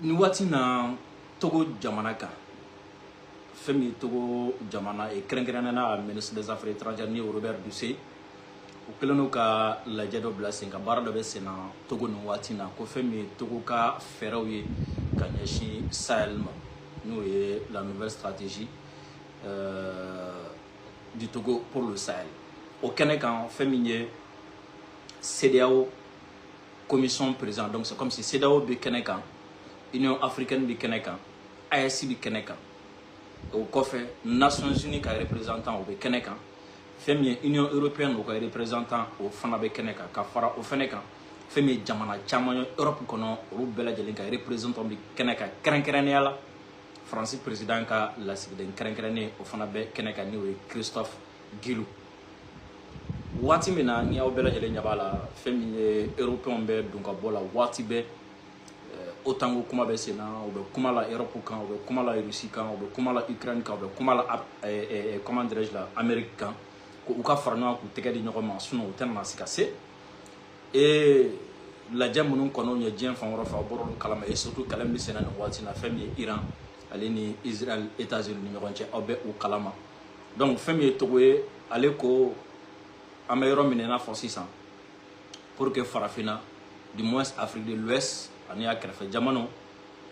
ni waati na Togo jamana kan femi Togo jamana e krenkrena ministre des affaires étrangères ni Robert Dussé o keleno ka lajɛ dɔ bila sen ka baara dɔ bɛ sen na Togo ni waati na ko femi Togo ka fɛɛrɛw ye ka ɲɛsin Sahel ma n'o ye la nouvelle stratégie du Togo pour le Sahel o kɛnɛ kan fɛn min ye CEDEAO commission président donc c'est comme si CEDEAO bɛ kɛnɛ kan Union africaine bɛ kɛnɛ kan AES bɛ kɛnɛ kan o kɔfɛ Nations Unies ka représentant o bɛ kɛnɛ kan fɛn min ye Union européenne o ka représentant o fana bɛ kɛnɛ kan ka fara o fɛnɛ kan fɛn min ye jamana caman ye Europe kɔnɔ olu bɛɛ lajɛlen ka représentant bɛ kɛnɛ kan kɛrɛnkɛrɛnnenya la France président ka lasigiden kɛrɛnkɛrɛnnen o fana bɛ kɛnɛ kan n'o ye Christophe Guilou waati min na ni aw bɛɛ lajɛlen ɲɛ b'a la fɛn min ye européen bɛ don ka bɔ la waati bɛɛ OTAN ko kuma bɛ sen na o bɛ kuma la Europe kan o bɛ kuma la Russie kan o bɛ kuma la Ukraine kan o bɛ kuma la comment dirais-je la Amérique kan ko u ka fara ɲɔgɔn k'u tɛgɛ di ɲɔgɔn ma sinon u tɛna se ka se et lajɛ minnu kɔnɔ ye diɲɛ fan wɛrɛ fɛ a bɔra olu kalama et surtout kɛlɛ min bɛ sen na nin waati na fɛn min ye Iran ale ni Israël États-Unis ni ɲɔgɔn cɛ aw bɛ u kalama donc fɛn min ye Togo ye ale ko an bɛ yɔrɔ min na i n'a fɔ sisan pour que farafinna du moins Afrique de l'Ouest ani a kɛrɛfɛ jamanaw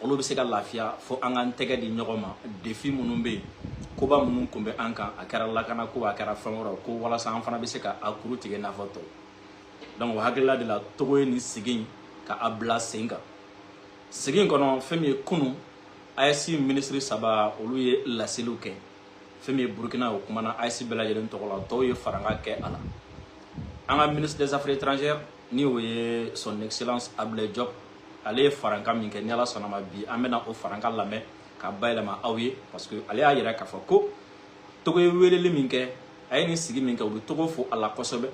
olu bɛ se ka lafiya fo an k'an tɛgɛ di ɲɔgɔn ma défi minnu bɛ yen koba minnu kun bɛ an kan a kɛra lakana ko a kɛra fɛn wɛrɛ ko walasa an fana bɛ se ka a kuru tigɛ n'a fɔ tɔw donc o hakilila de la Togo ye nin sigi in ka a bila sen kan sigi in kɔnɔ fɛn min ye kunun AES ministre saba olu ye laseliw kɛ fɛn min ye Burkina o kumana AES bɛɛ lajɛlen tɔgɔ la tɔw ye faranka kɛ a la an ka ministre des affaires étrangères ni o ye son excellence Abdoulaye Diop ale ye faranka min kɛ ni Ala sɔnna ma bi an bɛna o faranka lamɛn ka bayɛlɛma aw ye parce que ale y'a yira k'a fɔ ko Togo ye weleli min kɛ a ye nin sigi min kɛ u bɛ Togo fo a la kosɛbɛ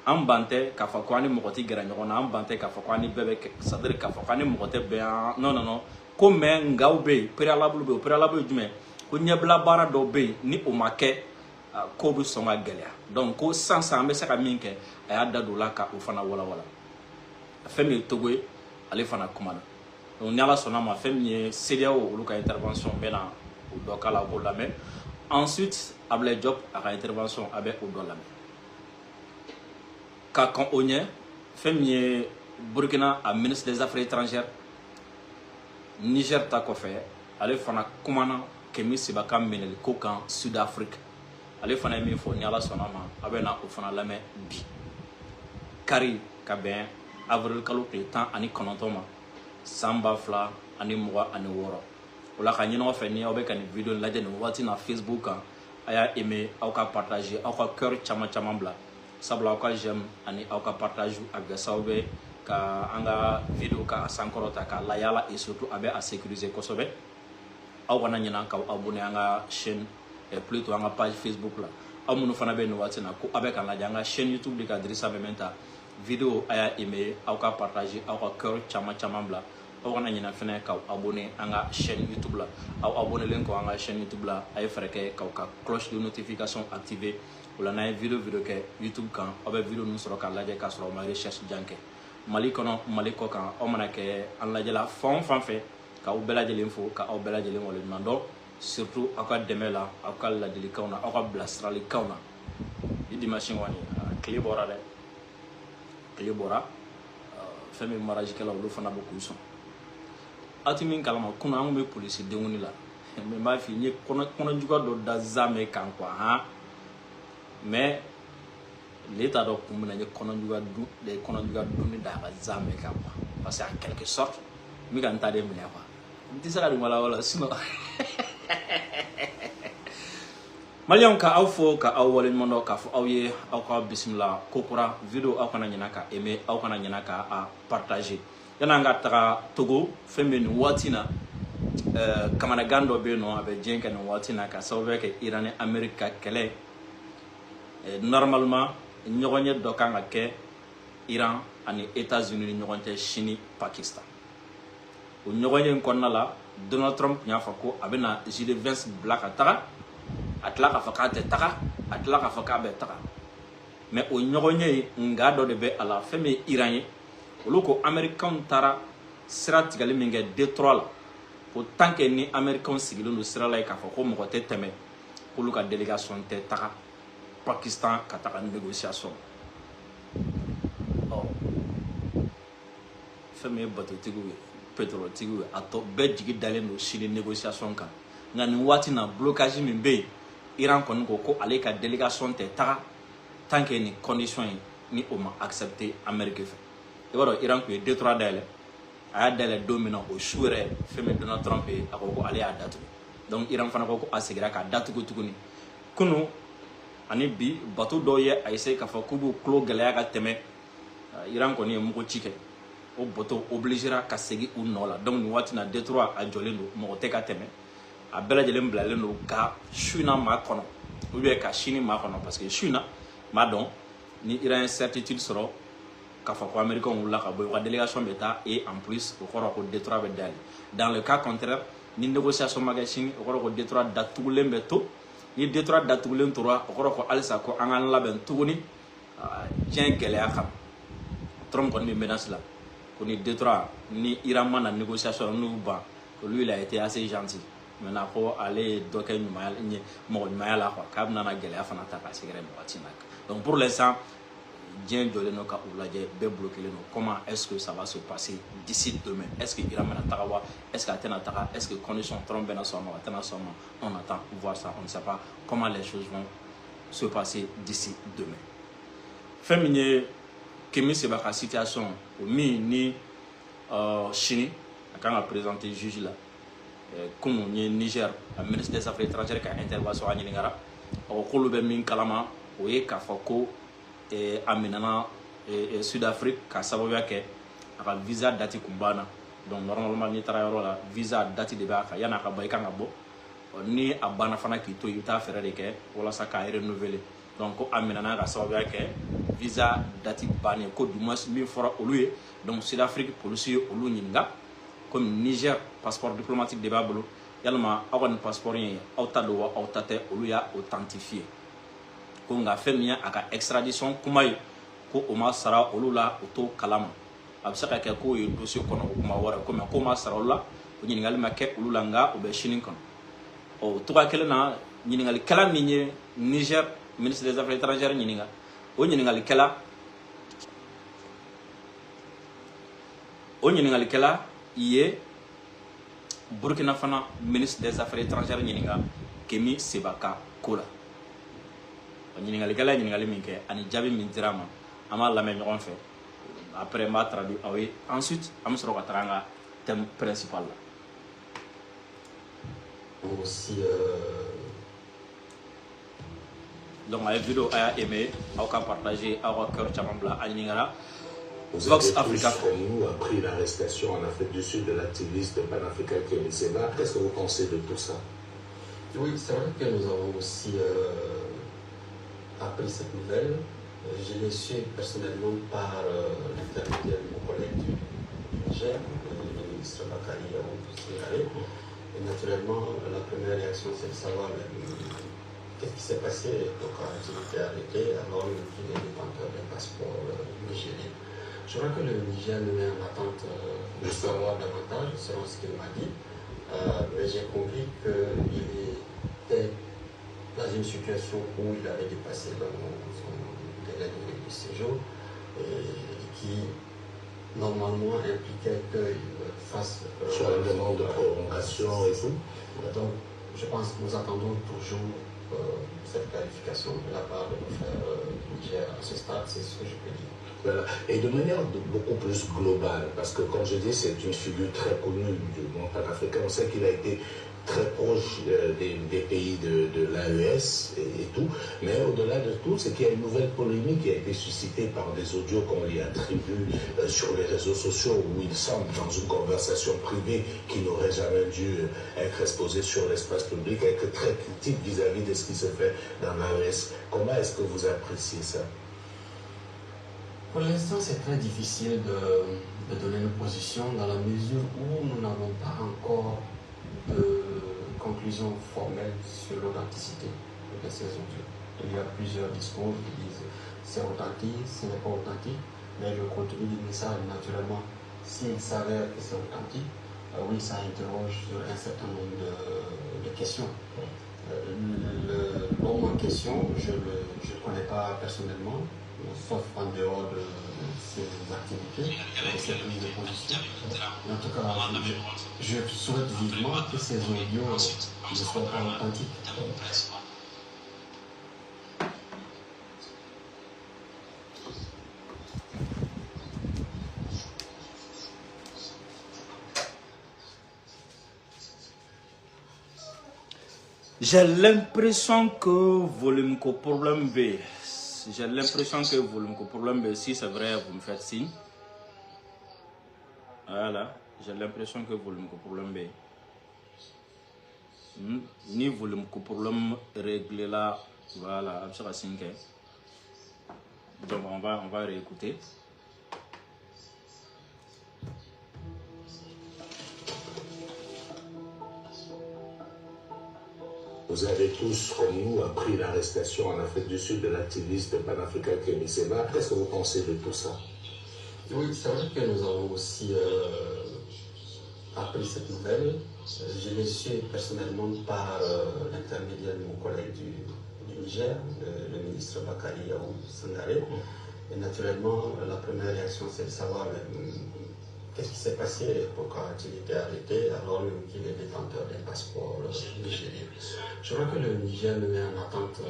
an ban tɛ k'a fɔ ko an ni mɔgɔ tɛ gɛrɛ ɲɔgɔn na an ban tɛ k'a fɔ ko an ni bɛɛ bɛ c'est à dire k'a fɔ ko an ni mɔgɔ tɛ bɛn non non non ko mais ngaw bɛ yen préalable bɛ yen o préalable ye jumɛn ko ɲɛbila baara dɔw bɛ yen ni o ma kɛ ko bɛ sɔn ka gɛlɛya donc ko sisan an bɛ se ka min kɛ a y'a da don o la ka o fana walawala fɛn min ye Togo ye ale fana kumana donc ni Ala sɔnna ma fɛn min ye CEDEAO olu ka intervention bɛ na o dɔ k'a la k'o lamɛn ensuite Abdoulaye Diop a ka intervention a bɛ o dɔ lamɛn ka kan o ɲɛ fɛn min ye Burkina a ministre des affaires étrangères Niger ta kɔfɛ ale fana kumana Kemi Sebaka minɛli ko kan Sud Afrique ale fana ye min fɔ ni Ala sɔnna ma a bɛ na o fana lamɛn bi kari ka bɛn avril kalo tile 19 ma san 2026 o la ka ɲini aw fɛ ni aw bɛ ka nin video lajɛ nin waati na Facebook kan a y'a aimer aw ka partager aw ka cœur caman bila sabula aw ka j'aime ani aw ka partage a bɛ kɛ sababu ye ka an ka video ka sankɔrɔta k'a layala et surtout a bɛ a sécuriser kosɛbɛ aw kana ɲinɛ k'aw abonner an ka chaîne plutôt an ka page Facebook la aw minnu fana bɛ nin waati na ko a bɛ ka lajɛ an ka chaîne YouTube de ka Dirisa Mementa video a y'a aimer aw ka partager aw ka cœur caman bila aw kana ɲinɛ fɛnɛ k'aw abonner an ka chaîne YouTube la aw abonnelen kɔ an ka chaîne YouTube la a ye fɛɛrɛ kɛ k'aw ka cloche de notification activer o la n'an ye video kɛ YouTube kan aw bɛ video ninnu sɔrɔ k'a lajɛ k'a sɔrɔ aw ma recherche jan kɛ Mali kɔnɔ Mali kɔ kan aw mana kɛ an lajɛla fan o fan fɛ k'aw bɛɛ lajɛlen fo k'aw bɛɛ lajɛlen waleɲuman dɔn surtout aw ka dɛmɛ la aw ka ladilikanw na aw ka bilasiralikanw na ni dimanche kɔni tile bɔra dɛ tile bɔra fɛn min marajikɛla olu fana bɛ k'u sɔn aw tɛ min kalama kunun an kun bɛ polisi denkundi la mais n b'a f'i ye n ye kɔnɔjuguya dɔ da Zamɛ kan quoi han mais ne t'a dɔn kun min na n ye kɔnɔjuguya dunni da a ka Zamɛ kan quoi parce que en quelque sorte n bɛ ka n ta de minɛ quoi n tɛ se ka nin walawala sinon Maliyɛnw ka aw fo ka aw waleɲuman dɔn k'a fɔ aw ye aw ka bisimila ko kura video aw kana ɲinɛ ka aimer aw kana ɲinɛ ka a partager yan'an ka taga Togo fɛn bɛ nin waati na kamanagan dɔ bɛ yen nɔ a bɛ diɲɛ kɛ nin waati na ka sababu kɛ Iran ni Amérique ka kɛlɛ normalement ɲɔgɔnye dɔ kan ka kɛ Iran ani États-Unis ni ɲɔgɔn cɛ Chine Pakistan o ɲɔgɔnye in kɔnɔna la Donald Trump y'a fɔ ko a bɛna J.D. Vance bila ka taga a tila k'a fɔ k'a tɛ taga a tila k'a fɔ k'a bɛ taga mais o ɲɔgɔnye nga dɔ de bɛ a la fɛn min ye Iran ye olu ko Américains taara sira tigɛli min kɛ Détroit la ko tant que ni américains sigilen don sira la ye k'a fɔ ko mɔgɔ tɛ tɛmɛ k'olu ka délégation tɛ taga Pakistan ka taga négociation fɛn min ye batotigiw ye pétroletigiw ye a tɔ bɛɛ jigi dalen don sini négociation kan nka nin waati na blocage min bɛ yen Iran kɔni ko ale ka délégation tɛ taga tant que ni condition ye ni o ma accepté Amérique fɛ i b'a dɔn Iran tun ye Détroit dayɛlɛ a y'a dayɛlɛ don min na o su yɛrɛ fɛn min Donald Trump ye a ko ale y'a datugu donc Iran fana ko a segira k'a datugu tuguni kunu ani bi bateau dɔw ye a essayé k'a fɔ k'u b'u tulo gɛlɛya ka tɛmɛ Iran kɔni ye mugu ci kɛ o bateau obligera ka segin u nɔ la donc nin waati na Détroit a jɔlen don mɔgɔ tɛ ka tɛmɛ a bɛɛ lajɛlen bilalen don ka su in na maa kɔnɔ ou bien ka sini maa kɔnɔ parce que su in na maa dɔn ni Iran ye certitude sɔrɔ k'a fɔ ko américains wulila ka bɔ yen u ka délégation bɛ taa et en plus o kɔrɔ ko Détroit bɛ dayɛlɛ dans le cas contraire ni négociation ma kɛ sini o kɔrɔ ko Détroit datugulen bɛ to ni Détroit datugulen tora o kɔrɔ ko halisa ko an k'an labɛn tuguni diɲɛ gɛlɛya kama Trump kɔni bɛ menace la ko ni Détroit ni Iran ma na négociation n'u ban lui il a été assez gentil maintenant ko ale ye dɔ kɛ mɔgɔ ɲumanya la quoi k'a bɛna na gɛlɛya fana ta k'a sɛgɛrɛ nin waati na donc pour l'instant diɲɛ jɔlen don ka u lajɛ bɛɛ bloquelen don comment est-ce que ça va se passer d'ici demain est-ce que Iran bɛna taga wa est-ce que a tɛna taga est-ce que condition Trump bɛna sɔn ma a tɛna sɔn ma on attend voir ça on ne sait pas comment les choses vont se passer d'ici demain fɛn min ye Kémi Séba ka situation o min ni sini a kan ka présenter juge la kunu ye Niger a ministre des affaires étrangères ka intervention a ɲininkara k'olu bɛ min kalama o ye k'a fɔ ko a minɛna Sud-Afrique ka sababuya kɛ a ka visa date kun banna donc normalement n'i taara yɔrɔ la visa date de b'a kan yanni a ka ban i kan ka bɔ ni a banna fana k'i to i bɛ taa fɛɛrɛ de kɛ walasa k'a renouveler donc ko a minɛna ka sababuya kɛ visa date bannen ko du moins min fɔra olu ye donc Sud-Afrique policier ye olu ɲininka comme Niger passeport diplomatique de b'a bolo yalima aw ka nin passeport in ye aw ta don wa aw ta tɛ olu y'a authentifié ko nka fɛn min ye a ka extradition kuma ye ko o ma sara olu la o t'o kalama a bɛ se ka kɛ k'o ye dossier kɔnɔ o kuma wɛrɛ ko mɛ k'o ma sara olu la o ɲininkali ma kɛ olu la nka o bɛ sini kɔnɔ o togoya kelen na ɲininkalikɛla min ye Niger ministre des affaires étrangères ɲininka o ɲininkalikɛla ye Burkina fana ministre des affaires étrangères ɲininka Kémi Séba ka ko la ɲininkalikɛla ye ɲininkali min kɛ ani jaabi min dira ma an b'a lamɛn ɲɔgɔn fɛ après n b'a traduit aw ye ensuite an bɛ sɔrɔ ka taga an ka thème principal la. Aussi, donc a ye vidéo a y'a aimé aw ka partager aw ka cœur caman bila a ɲininkara vous avez tous comme nous appris l'arrestation en Afrique du Sud de l'activiste panafricain Kémi Séba. Qu'est-ce que vous pensez de tout ça? Oui, c'est vrai que nous avons aussi appris cette nouvelle. Je l'ai su personnellement par l'intermédiaire de mon collègue du Niger, le ministre Bakari Yaoundé. Et naturellement, la première réaction, c'est de savoir qu'est-ce qui s'est passé. Donc, il était arrêté alors qu'il est détenteur d'un passeport nigérien. Je crois que le Niger me met en attente de savoir davantage, selon ce qu'il m'a dit. Mais j'ai compris qu'il était dans une situation où il avait dépassé son délai de séjour et qui normalement impliquait qu'il fasse sur la demande de prolongation et tout. Donc je pense que nous attendons toujours cette clarification de la part de nos frères Niger à ce stade, c'est ce que je peux dire. Voilà. Et de manière beaucoup plus globale, parce que comme je dis, c'est une figure très connue du monde panafricain. On sait qu'il a été très proche des pays de l'AES et tout. Mais au-delà de tout, c'est qu'il y a une nouvelle polémique qui a été suscitée par des audios qu'on lui attribue sur les réseaux sociaux où il semble dans une conversation privée qui n'aurait jamais dû être exposée sur l'espace public, être très critique vis-à-vis de ce qui se fait dans l'AES. Comment est-ce que vous appréciez ça? Pour l'instant, c'est très difficile de donner une position dans la mesure où nous n'avons pas encore de conclusion formelle sur l'authenticité de ces audios. Il y a plusieurs discours qui disent c'est authentique, ce n'est pas authentique, mais le contenu du message, naturellement, s'il s'avère que c'est authentique, oui, ça interroge sur un certain nombre de questions. L'homme en question, je ne connais pas personnellement, sauf en dehors de ses activités, de ses prises de position. En tout cas, je souhaite vivement que ces audios ne soient pas authentiques. J'ai l'impression que volume ko problème B. J'ai l'impression que volume ko problème B. Si c'est vrai, vous me faites signe. Voilà. J'ai l'impression que volume ko problème B. Ni volume ko problème réglé là. Voilà. Donc on va réécouter. Vous avez tous, comme nous, appris l'arrestation en Afrique du Sud de l'activiste panafricain Kémy Séba. Qu'est-ce que vous pensez de tout ça? Oui, c'est vrai que nous avons aussi appris cette nouvelle. Je l'ai su personnellement par l'intermédiaire de mon collègue du Niger, le ministre Bakari Sangare. Et naturellement, la première réaction, c'est de savoir qu'est-ce qui s'est passé et pourquoi a-t-il été arrêté alors même qu'il est détenteur d'un passeport nigérien. Je crois que le Niger me met en attente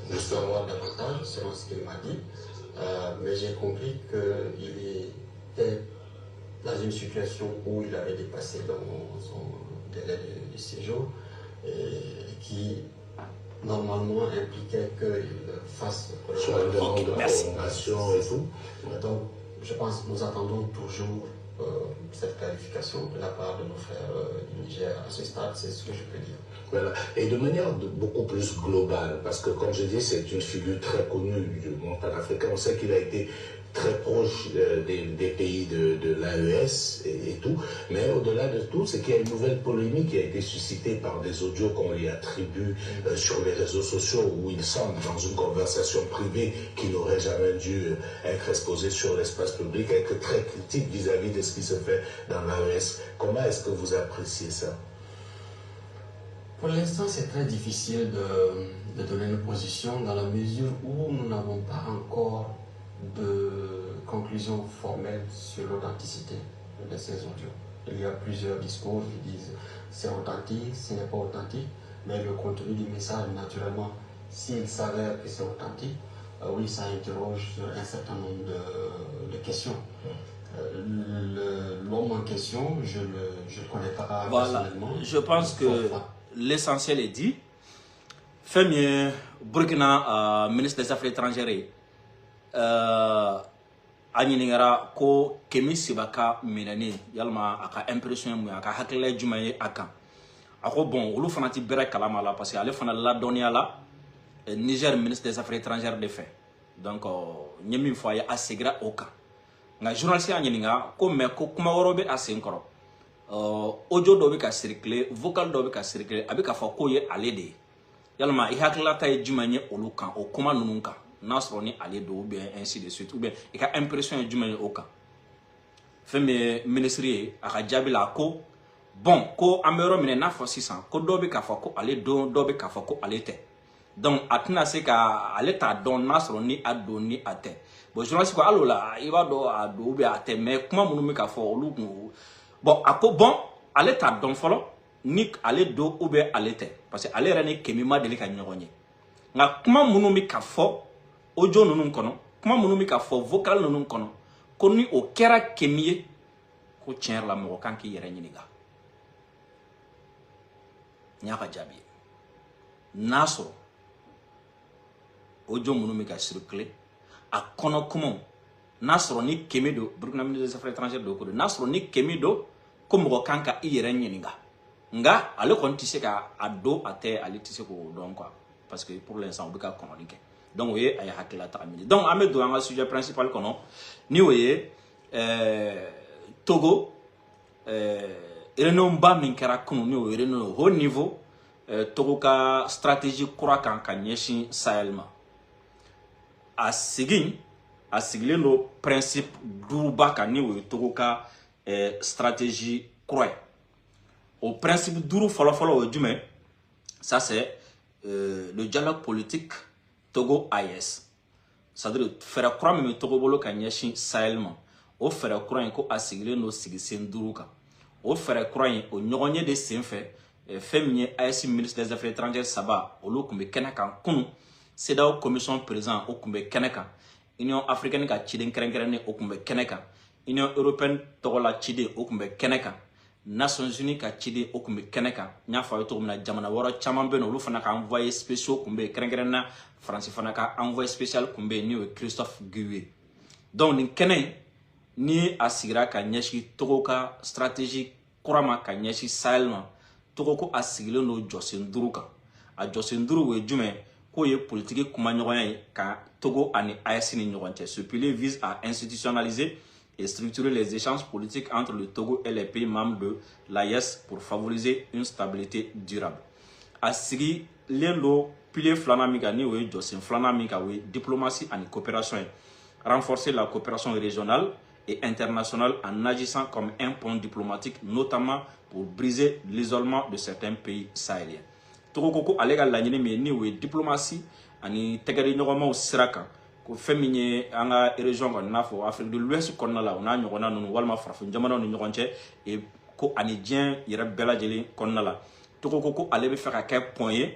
de savoir davantage, selon ce qu'il m'a dit. Mais j'ai compris qu'il était dans une situation où il avait dépassé son délai de séjour et qui normalement impliquait qu'il fasse sur la demande de prolongation et tout. Donc, je pense que nous attendons toujours cette clarification de la part de nos frères du Niger. À ce stade, c'est ce que je peux dire. Voilà. Et de manière beaucoup plus globale, parce que comme je dis, c'est une figure très connue du monde panafricain. On sait qu'il a été très proche des pays de l'AES et tout. Mais au-delà de tout, c'est qu'il y a une nouvelle polémique qui a été suscitée par des audios qu'on lui attribue sur les réseaux sociaux où il semble dans une conversation privée qui n'aurait jamais dû être exposée sur l'espace public, être très critique vis-à-vis de ce qui se fait dans l'AES. Comment est-ce que vous appréciez ça? Pour l'instant, c'est très difficile de donner une position dans la mesure où nous n'avons pas encore de conclusion formelle sur l'authenticité de ces audios. Il y a plusieurs discours qui disent c'est authentique, ce n'est pas authentique, mais le contenu du message, naturellement, s'il s'avère que c'est authentique, oui, ça interroge sur un certain nombre de questions. L'homme en question, je ne le connais pas personnellement. Je pense que l'essentiel est dit. Femi Burkina, ministre des Affaires étrangères, Agningara ko Kémy Séba ka menane yalma aka impression mu aka hakila jumaye aka ako bon olu fana ti bere kalama la parce que ale fana la donia la Niger ministre des Affaires étrangères de fait donc nyemi fo ya asegra oka nga journaliste agninga ko me ko kuma worobe asenkoro audio do be ka circuler vocal do be ka circuler abika fa ko ye ale de yalma I hakila tay jumaye olu kan o kuma nununka Nasro ni allé ou bien ainsi de suite ou bien il y a impression du même au cas fait mes ministres à Djabila ko bon ko amero mine na fo 600 ko dobe ka fo ko aller dobe ka fo ko aller te donc atna se ka aller ta don Nasro ni adoni ate bon je pense ko alola il va do ado be ate mais comment munu mi ka fo lu bon ako bon aller ta don folo ni aller do ou bien aller te parce que aller rani Kémy ma deli ka nyogonye nga comment munu mi ka fo audio nunun kono kuma munu mi ka fo vocal nunun kono ko ni o kera Kémy ko tiens la mo kan ki yere nyiniga nyaka jabi naso audio munu mi ka circuler a kono kuma naso ni Kémy do Burkina ministre des Affaires étrangères do ko naso ni Kémy do ko mo kan ka yere nyiniga nga ale kon tise ka ado ate ale tise ko don quoi parce que pour l'instant on ka kono linke. Donc, vous voyez, il y a hakila takamini. Donc, on met dans le sujet principal qu'on a. Ni voyez, Togo, Renomba Minkara Kunu, ni voyez, au haut niveau, Togo ka stratégie Kurakan Kanyeshin Sahelma. A Sigin, a Siglé le principe d'Urbaka, ni voyez, Togo ka stratégie croix. Au principe duru follow du mais ça c'est le dialogue politique Togo AES. C'est-à-dire faire croire même Togo bolo kanyeshi sahelma. O faire croire ko asigile no sigisen duruka. O faire croire o nyogonye de senfe féminin AES ministre des Affaires étrangères Saba olo kumbe kenaka kunu CEDEAO commission président o kumbe kenaka Union africaine ka chiden kerenkerene o kumbe kenaka Union européenne togola chide o kumbe kenaka Nations Unies ka chide o kumbe kenaka nya fa to na jamana woro chaman beno olu fana ka envoyé spéciaux kumbe kerenkerena France fana ka envoyé spécial kumbe ni Christophe Gué donc ni kenen ni asigira ka nyeshi togo ka stratégie kurama ka nyeshi Sahelma Togo ko asigile no Josen Duruka a Josen Duru we jume ko ye politique kuma ɲɔgɔnya ka Togo ani AES ni ɲɔgɔn cɛ. Ce pilier vise à institutionnaliser et structurer les échanges politiques entre le Togo et les pays membres de l'AES pour favoriser une stabilité durable. Asigi lendo pilier flanamiga ni we Josen flanamiga we diplomatie ani coopération renforcer la coopération régionale et internationale en agissant comme un pont diplomatique, notamment pour briser l'isolement de certains pays sahéliens. Togo koko alega lagnene me ni we diplomatie ani tegari nyogoma o siraka ko feminye anga région ko nafo Afrique de l'Ouest ko na la ona nyogona no walma farfo jamana no nyogonche e ko ani dien yera bela jeli ko na la Togo koko alebe fera ka point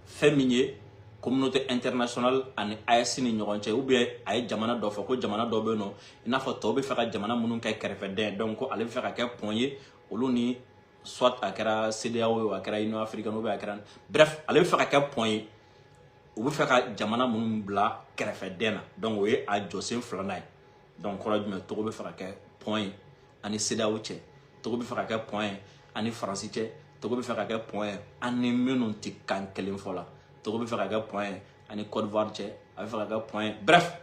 feminye communauté internationale ani AES ni ɲɔgɔn ou bien ay jamana dɔ fɔ ko jamana dɔ bɛ no ina fɔ tɔw bɛ fɛ ka jamana minnu kɛ kɛrɛfɛden donc ko ale bɛ fɛ ka kɛ point ye olu ni soit a kɛra CEDEAO a kɛra Union africaine ou bien a kɛra bref ale bɛ fɛ ka kɛ point ye u bɛ fɛ ka jamana minnu bila kɛrɛfɛden na donc o ye a jɔsen filanan ye donc kɔrɔ jumɛn Togo bɛ fɛ ka kɛ point ye ani CEDEAO cɛ Togo bɛ fɛ ka kɛ point ye ani France cɛ Togo bɛ fɛ ka kɛ point ye ani minnu tɛ kan kelen fɔ la Togo bɛ fɛ ka kɛ point ani Côte d'Ivoire cɛ a bɛ fɛ ka kɛ point bref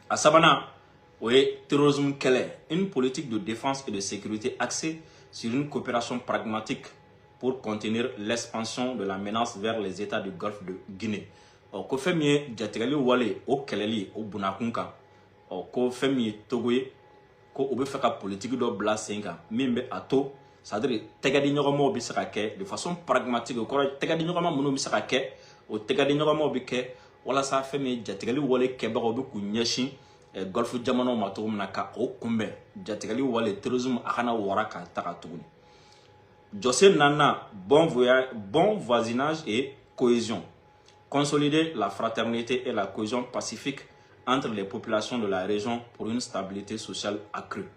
a sabanan o ye terrorisme kɛlɛ une politique de défense et de sécurité axée sur une coopération pragmatique pour contenir l'expansion de la menace vers les États du Golfe de Guinée. Ko fɛn min ye jatigɛli wale o kɛlɛli o bunakun kan ko fɛn min ye Togo ye ko o bɛ fɛ ka politique dɔ bila sen kan min bɛ a to c'est-à-dire tɛgɛdi ɲɔgɔnmaw bɛ se ka kɛ de façon pragmatique o kɔrɔ tɛgɛdi ɲɔgɔnma minnu bɛ se ka kɛ o tɛgɛdi ɲɔgɔnmaw bɛ kɛ walasa fɛn min ye jatigɛli wale kɛbagaw bɛ k'u ɲɛsin Golfe jamanaw ma cogo min na ka o kunbɛn jatigɛli wale terrorisme a kana wara ka taga tuguni. Jɔsen nana bon voisinage et cohésion. Consolider la fraternité et la cohésion pacifique entre les populations de la région pour une stabilité sociale accrue.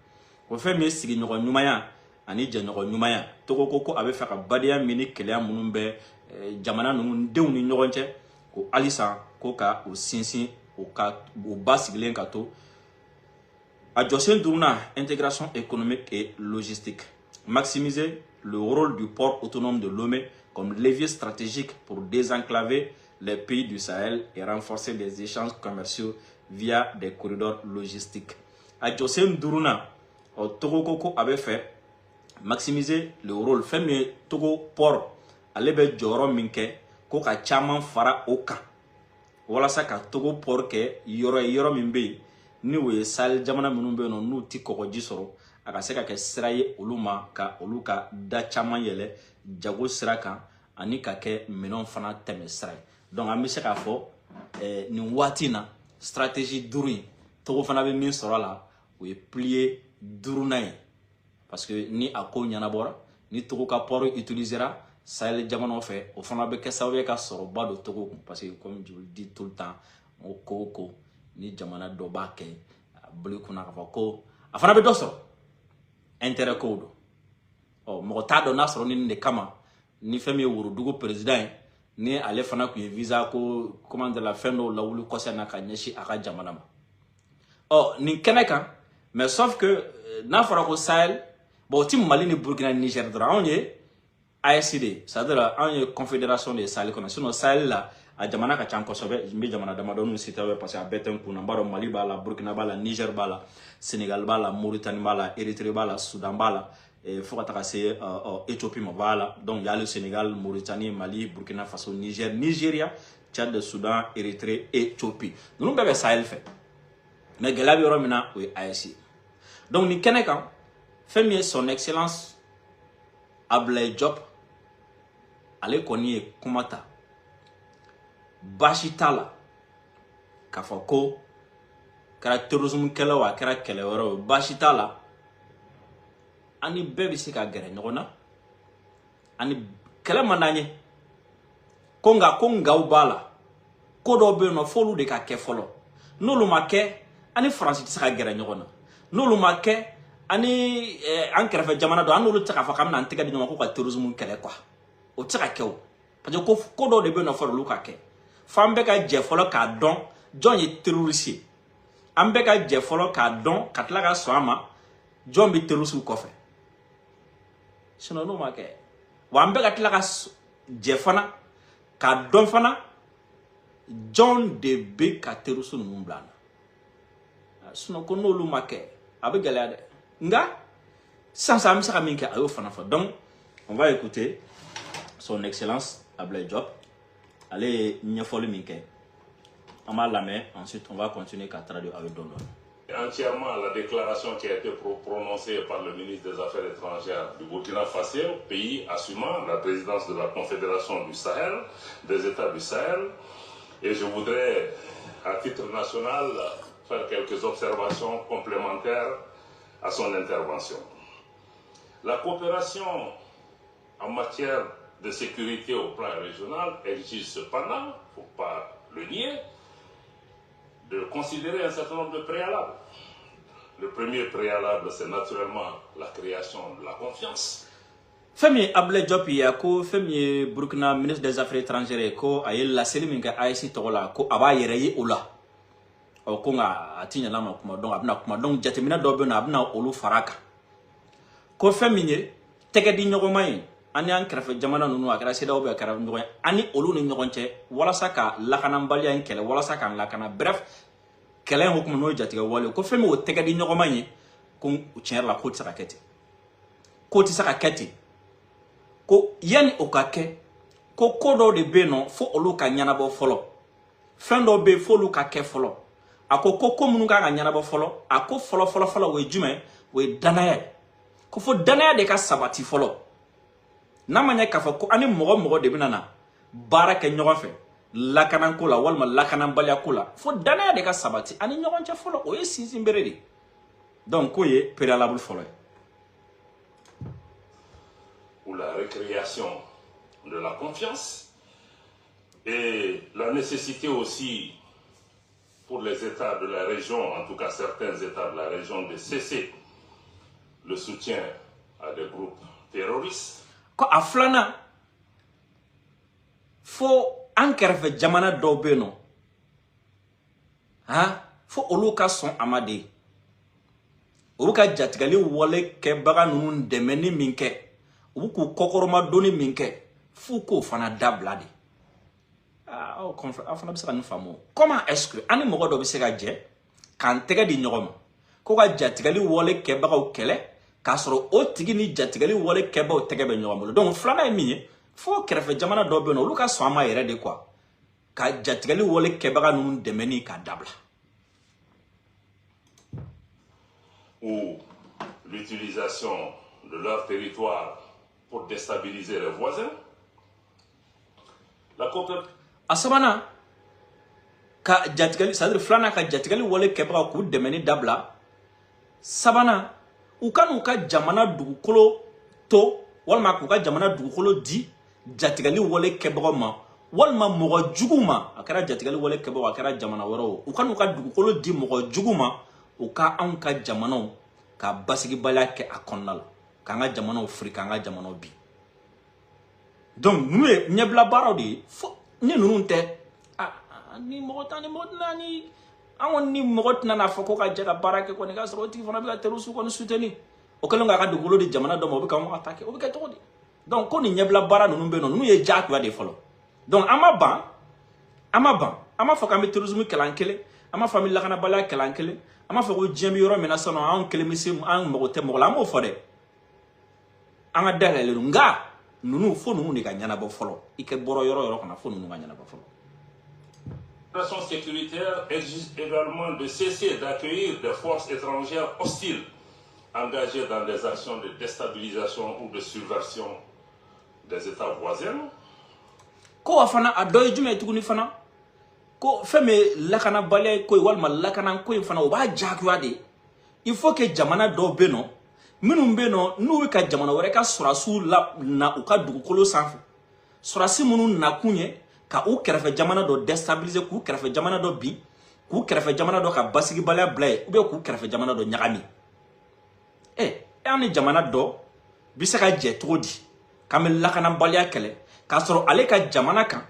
O fɛn min ye sigiɲɔgɔn ɲumanya ani jɛɲɔgɔn ɲumanya Togo ko a bɛ fɛ ka badenya min ni kɛlɛya minnu bɛ jamana ninnu denw ni ɲɔgɔn cɛ ko halisa ko ka o sinsin o ba sigilen ka to a jɔsen duurunan intégration économique et logistique. Maximiser le rôle du port autonome de Lomé comme levier stratégique pour désenclaver les pays du Sahel et renforcer les échanges commerciaux via des corridors logistiques. A jɔsen duurunan Togo ko a bɛ fɛ maximiser le rôle fɛn min ye Togo port ale bɛ jɔyɔrɔ min kɛ ko ka caman fara o kan walasa ka Togo port kɛ yɔrɔ min bɛ yen ni o ye Sahel jamana minnu bɛ yen n'u tɛ kɔgɔji sɔrɔ a ka se ka kɛ sira ye olu ma ka olu ka da caman yɛlɛ jago sira kan ani ka kɛ minɛnw fana tɛmɛ sira ye donc an bɛ se k'a fɔ nin waati in na stratégie duuru in Togo fana bɛ min sɔrɔ a la o ye pilier duurunan ye parce que ni a ko ɲɛnabɔra ni Togo ka port utilisera Sahel jamanaw fɛ o fana bɛ kɛ sababu ye ka sɔrɔba don Togo kun parce que comme je le dis tout le temps o ko ni jamana dɔ b'a kɛ a boli kunna k'a fɔ ko a fana bɛ dɔ sɔrɔ intérêt kow don mɔgɔ t'a dɔn n'a sɔrɔ ni nin de kama ni fɛn min ye worodugu président ye ni ale fana kun ye visa ko comment dire la fɛn dɔw lawuli kɔsɛn na ka ɲɛsin a ka jamana ma nin kɛnɛ kan mais sauf que n'a fɔra ko Sahel bon o ti Mali ni Burkina ni Niger dɔrɔn anw ye AES de c'est-à-dire anw ye confédération de Sahel kɔnɔ sinon Sahel la a jamana ka ca kosɛbɛ n bɛ jamana damadɔninw cité parce que a bɛɛ tɛ n kunna n b'a dɔn Mali b'a la Burkina b'a la Niger b'a la Sénégal b'a la Mauritanie b'a la Érythrée b'a la Soudan b'a la fo ka taga se Éthiopie ma b'a la donc il y a le Sénégal, Mauritanie, Mali, Burkina Faso, Niger, Nigeria, Tchad, Soudan, Érythrée, Éthiopie ninnu bɛɛ bɛ Sahel fɛ mais gɛlɛya bɛ yɔrɔ min na o ye AES ye Donc ni Kenekan fait mieux son excellence Ablaye Diop ale koni e kumata bashitala kafako kara terrorisme kala wa kara kele woro bashitala ani bebe se ka gere nyona ani kala mananye konga ubala kodo be no folu de ka ke folo nolu make ani France se ka gere nyona nolu make ani an krefe jamana do anolu taka fa kamna antega di nyoma ko ka terrorisme kele kwa o taka kew parce que kodo de be no folo luka ke fambe ka je folo ka don John est terroriste ambe ka je folo ka don katla ka soama John bi terroriste ko fe sinon no make wa ambe ka tla ka je fana ka don fana John de be ka terroriste no blana sinon ko no lu make abe galade nga sans am sa minka ayo fana fa. Donc on va écouter son excellence Ablaye Diop. Allez nyafoli minke ama la main, ensuite on va continuer à traduire avec Dondo. Entièrement la déclaration qui a été prononcée par le ministre des Affaires étrangères du Burkina Faso, pays assumant la présidence de la Confédération du Sahel, des États du Sahel. Et je voudrais, à titre national, faire quelques observations complémentaires à son intervention. La coopération en matière de sécurité au plan régional exige cependant, il ne faut pas le nier, de considérer un certain nombre de préalables. Le premier préalable, c'est naturellement la création de la confiance. Femi Ablaye Diop ko Femi Burkina ministre des Affaires étrangères ko ayel la selimi ka AIC tola ko aba yereye ola o ko nga atinya lama kuma donc abna kuma donc jatemina do be na abna olu faraka ko Femi nye tege di nyogo may ani an krefe jamana nunu akara seda obe akara nyogo ani olu ni nyogo nche wala saka lakana mbali an kele wala saka lakana bref kele hukum no jatiga wale ko Femi o tege di nyogo may ko tier la ko tsaka kete ko tsaka kete ko yani okake ko kodo de beno fo olu ka nyanabo folo fendo be fo olu ka ke folo ako ko komunu ka nyanabo folo ako folo we jume we danaya ko fo danaya de ka sabati folo namanya ka fo ko ani mogo de binana baraka nyogo fe lakanan ko la walma lakanan balya ko la fo danaya de ka sabati ani nyogo ncha folo o yesi simberedi donc ko ye préalable folo ou la récréation de la confiance et la nécessité aussi pour les États de la région, en tout cas certains États de la région, de cesser le soutien à des groupes terroristes. Ko aflana fo ankerfe jamana dobeno ha fo oluka son amade oluka jatigali wole ke baga nunu demeni minke uku kokoroma doni minke fuko fana dablade o afana bisa kan famo comment est-ce que ani mogo do bisa ga je kan tege di nyogoma ko ga jatigali wole ke baga o kele ka soro o tigi ni jatigali wole ke ba o tege be nyogoma donc flana emi fo krefe jamana do be no luka so ama yere de quoi ka jatigali wole ke baga nunu demeni ka dabla ou l'utilisation de leur territoire pour déstabiliser les voisins. La coopération. Asabana ka jatigali c'est-à-dire flana ka jatigali wole kebra ku demeni dabla sabana ukanu ka jamana dugukolo to walma ku ka jamana dugukolo di jatigali wole kebra ma walma mogo juguma akara jatigali wole kebra akara jamana woro ukanu ka dugukolo di mogo juguma uka an ka jamana ka basigi balake akonnal kanga jamano Afrika kanga jamano bi donc nous nyebla barodi fo ni nunte ni mogota ni modna ni awon ni mogotna na foko ka jaga barake ko ni ga soroti fona bi ka terusu ko ni souteni o kala nga ka dugulo di jamana do mo bi ka mo attaquer o bi ka to di donc ko ni nyebla bara nunu be no nu ye jack wa de folo donc ama fo ka mi terusu kelankele ama famille la kana bala kelankele ama fo ko jembi yoro mena sono an kelemisim an mogote mogola mo fo de anga dalale nga nunu fo nunu ni ka nyana bo folo ike boro yoro kana fo nunu ka nyana bo folo. La situation sécuritaire exige également de cesser d'accueillir des forces étrangères hostiles engagés dans des actions de déstabilisation ou de subversion des États voisins. Ko afana adoy jume tuguni fana ko feme lakana balé ko walma lakana ko fana o ba jakuwa de il faut que jamana do beno minum beno nu ka jamana wore ka surasu la na u ka dugukolo sanfɛ surasi minnu na kunye ka u kɛrɛfɛ jamana do déstabiliser k'u kɛrɛfɛ jamana do bi k'u kɛrɛfɛ jamana do ka basigi balaya bila ye ou k'u kɛrɛfɛ jamana do ɲagami ani jamana do bi se ka jɛ cogo di ka me lakana balaya kɛlɛ ka sɔrɔ ale ka jamana kan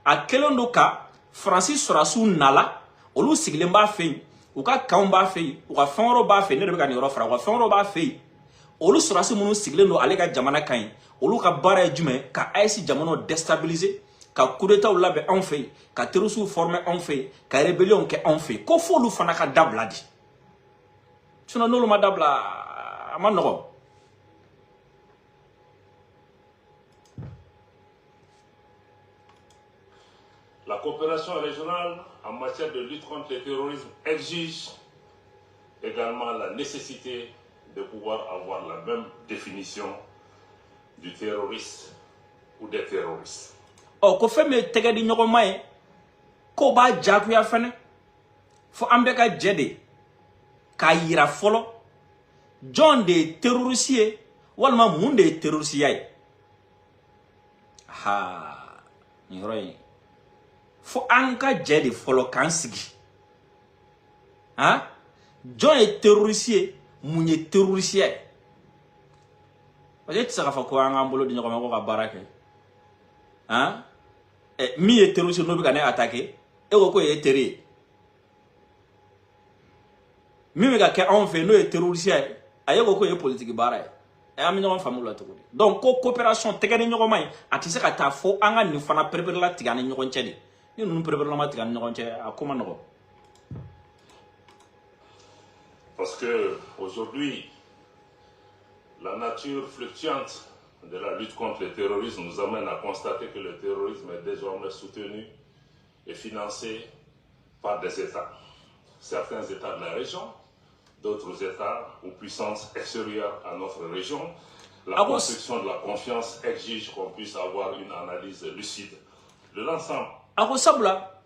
a kelen do ka Francis surasiw nala olu sigilen b'a fɛ yen u ka kanw b'a fɛ yen u ka fɛn wɛrɛw b'a fɛ yen ne de bɛ ka nin yɔrɔ fara u ka fɛn wɛrɛw b'a fɛ yen olu surasi minnu sigilen do ale ka jamana kan yen olu ka baara ye jumɛn ka AES jamanaw déstabiliser ka coup d'état labɛn anw fɛ yen ka terroristes former anw fɛ yen ka rébellion kɛ anw fɛ yen ko f'olu fana ka dabila di sinon n'olu ma dabila a ma nɔgɔ. La coopération régionale en matière de lutte contre le terrorisme exige également la nécessité de pouvoir avoir la même définition du terroriste ou des terroristes. Oh, ko feme tege di ɲɔgɔn ma ye ko b'a jagoya fɛnɛ fo an bɛ ka jɛ de k'a yira fɔlɔ jɔn de ye terroriste ye walima mun de ye terrorisiya ye ha nin yɔrɔ in fo an ka jɛ de fɔlɔ k'an sigi jɔn ye terroriste ye mun ye terrorisiya ye parce que tɛ se k'a fɔ ko an k'an bolo di ɲɔgɔn ma ko ka baara kɛ min ye terroriste n'o bɛ ka ne attaquer e ko ko ye terroriste ye min bɛ ka kɛ anw fɛ n'o ye terrorisiya ye a ye ko ye politique baara ye an bɛ ɲɔgɔn faamu la cogo di donc ko coopération tɛgɛ ni ɲɔgɔn ma ye a tɛ se ka taa fo an ka nin fana pereperela tigɛ ani ɲɔgɔn cɛ de ni ninnu pereperela ma tigɛ ani ɲɔgɔn cɛ a ko ma nɔgɔ. Parce que aujourd'hui la nature fluctuante de la lutte contre le terrorisme nous amène à constater que le terrorisme est désormais soutenu et financé par des États. Certains États de la région, d'autres États ou puissances extérieures à notre région. La construction de la confiance exige qu'on puisse avoir une analyse lucide de l'ensemble. Ako sabula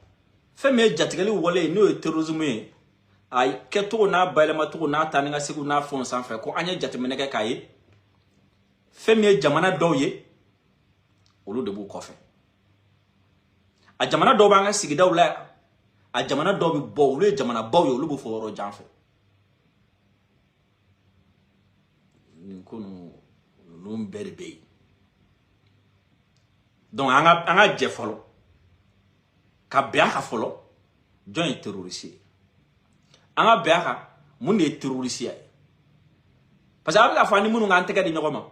fɛn min ye jatigɛli wale n'o ye terrorisme ye a kɛcogo n'a bayɛlɛmacogo n'a taa ni ka segu n'a fɛnw sanfɛ ko an ye jateminɛ kɛ k'a ye fɛn min ye jamana dɔw ye olu de b'u kɔfɛ a jamana dɔw b'an ka sigidaw la a jamana dɔw bɛ bɔ olu ye jamana baw ye olu bɛ fɔ yɔrɔ jan fɛ nin ko ninnu bɛɛ de bɛ yen donc an ka jɛ fɔlɔ ka bɛn a kan fɔlɔ jɔn ye terroriste ye an ka bɛn a kan mun de ye terrorisiya ye parce que a bɛ ka fɔ ni minnu k'an tɛgɛ di ɲɔgɔn ma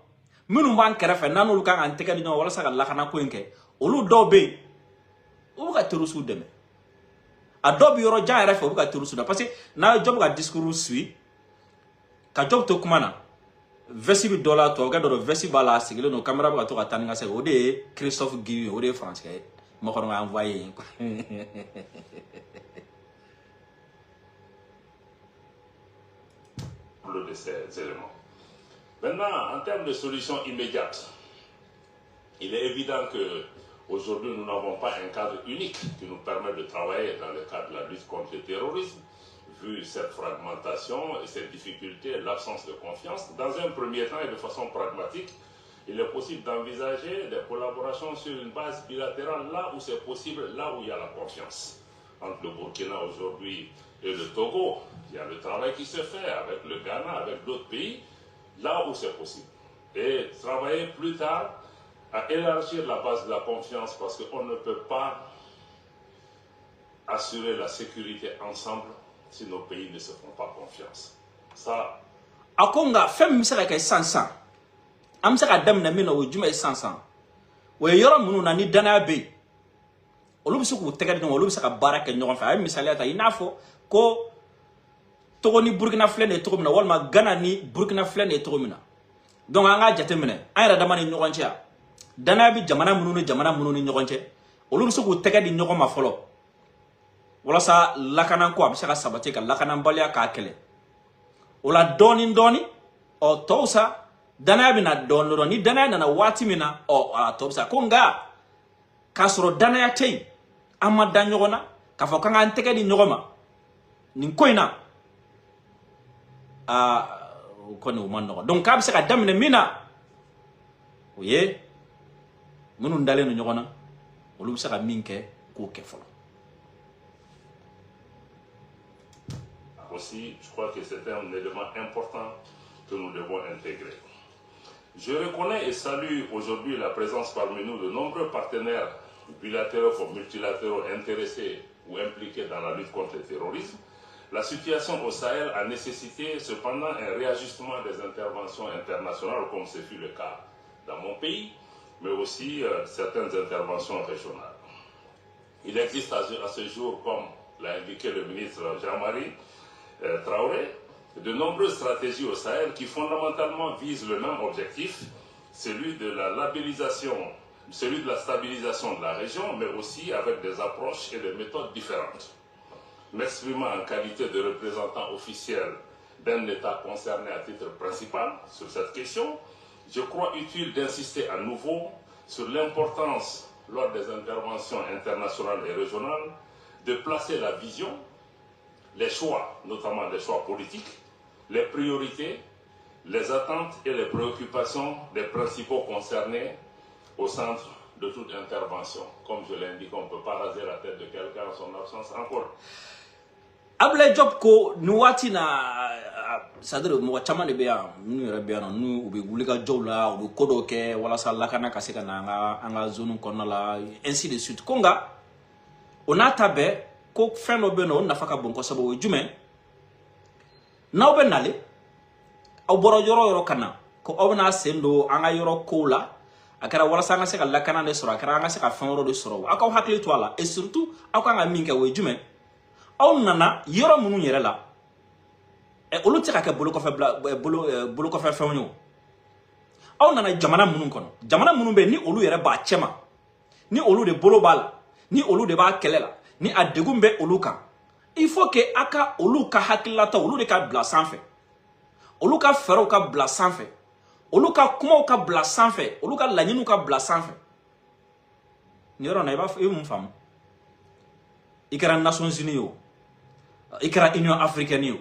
minnu b'an kɛrɛfɛ n'an n'olu kan k'an tɛgɛ di ɲɔgɔn walasa ka lakana ko in kɛ olu dɔw bɛ yen u bɛ ka terroriste dɛmɛ a dɔw bɛ yɔrɔ jan yɛrɛ fɛ u bɛ ka terroriste dɛmɛ parce que n'a ye Job ka discours suit ka Job to kuma na vesti bɛ dɔ la tubabukɛ dɔ don vesti b'a la a sigilen don caméra bɛ ka to ka taa ni ka segin o de ye Christophe Guillou ye o de ye Faransikɛ ye mɔgɔ ka envoyé de ces éléments. Maintenant, en termes de solutions immédiates, il est évident que aujourd'hui nous n'avons pas un cadre unique qui nous permet de travailler dans le cadre de la lutte contre le terrorisme, vu cette fragmentation et cette difficulté, l'absence de confiance. Dans un premier temps et de façon pragmatique, il est possible d'envisager des collaborations sur une base bilatérale là où c'est possible, là où il y a la confiance. Entre le Burkina aujourd'hui et le Togo, il y a le travail qui se fait avec le Ghana, avec d'autres pays, là où c'est possible. Et travailler plus tard à élargir la base de la confiance parce qu'on ne peut pas assurer la sécurité ensemble si nos pays ne se font pas confiance. Ça... Akonga, femme misera kay sansan. Amsaka dam na mina wo juma sansan. We yoro munu na ni dana be. Olu bisu ko tegadi olu bisaka baraka ñogon fa ay misaliya ta inafo ko Togo ni Burkina flè ne togo mina walma Ghana ni Burkina flè ne togo mina. Donc anga jateminɛ an yɛrɛ dama ni ɲɔgɔn cɛ dana bi jamana minnu ni ɲɔgɔn cɛ olu bi se k'u tɛgɛ di ɲɔgɔn ma fɔlɔ walasa lakana ko a bɛ se ka sabati ka lakanabaliya k'a kɛlɛ o la dɔɔni dɔɔni o tosa danaya bina don ni danaya nana wati mina o a tosa ko nga kasoro danaya tei amma dan nyogona ka fo kanga anteke di nyogoma nin koina ko ni man no donc ka se ka damine mina oye munu ndale no nyogona olu se ka minke ko ke folo. Aussi, je crois que c'est un élément important que nous devons intégrer. Je reconnais et salue aujourd'hui la présence parmi nous de nombreux partenaires bilatéraux comme multilatéraux intéressés ou impliqués dans la lutte contre le terrorisme. La situation au Sahel a nécessité cependant un réajustement des interventions internationales, comme ce fut le cas dans mon pays, mais aussi certaines interventions régionales. Il existe à ce jour, comme l'a indiqué le ministre Jean-Marie Traoré, de nombreuses stratégies au Sahel qui fondamentalement visent le même objectif, celui de la labellisation, celui de la stabilisation de la région, mais aussi avec des approches et des méthodes différentes. M'exprimant en qualité de représentant officiel d'un État concerné à titre principal sur cette question, je crois utile d'insister à nouveau sur l'importance, lors des interventions internationales et régionales, de placer la vision, les choix, notamment les choix politiques, les priorités, les attentes et les préoccupations des principaux concernés au centre de toute intervention. Comme je l'indique, on ne peut pas raser la tête de quelqu'un en son absence encore. Abla job ko nuwati na sadre mo chama de beya nu rebeya nu ubi gulika job la ubi kodo ke wala sala kana kaseka na anga zone kono la ainsi de suite konga onata be ko feno beno nafaka bonko sabo jume na obe nale aw boro yoro kana ko obna sendo anga yoro kola akara wala sanga seka la kana de soro akara anga seka fenro de soro akaw hakli toala et surtout akanga minka we jume aw nana yoro munu yere la e olu tika ke bolo ko fe fenyo aw nana jamana munu kono jamana munu be ni olu yere ba chema ni olu de bolo bal ni olu de ba kelela ni adegum be olu kan il faut que aka olu ka hakilata olu de ka bla sanfé olu ka fero ka bla sanfé olu ka kuma ka bla sanfé olu ka lanyinu ka bla sanfé ni yoro na iba mu fam ikara Nations Unies yo ikara Union Africaine yo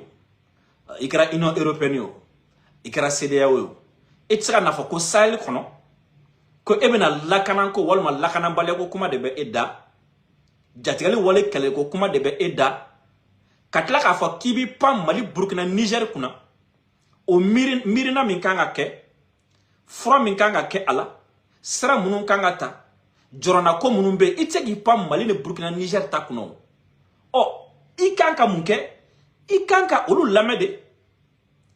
ikara Union Européenne yo ikara CEDEAO yo etira na fako Sahel kono ko ebena lakanan ko walma lakanan bale ko kuma de be edda jatigali wale kele ko kuma de be edda katla ka fa kibi pam Mali Burkina Niger kuna o mirina min kanga ke fra min kanga ke ala sera munun kanga ta jorona ko munun be itegi pam Mali ne Burkina Niger ta kuno o ikanka munke ikanka olu lamede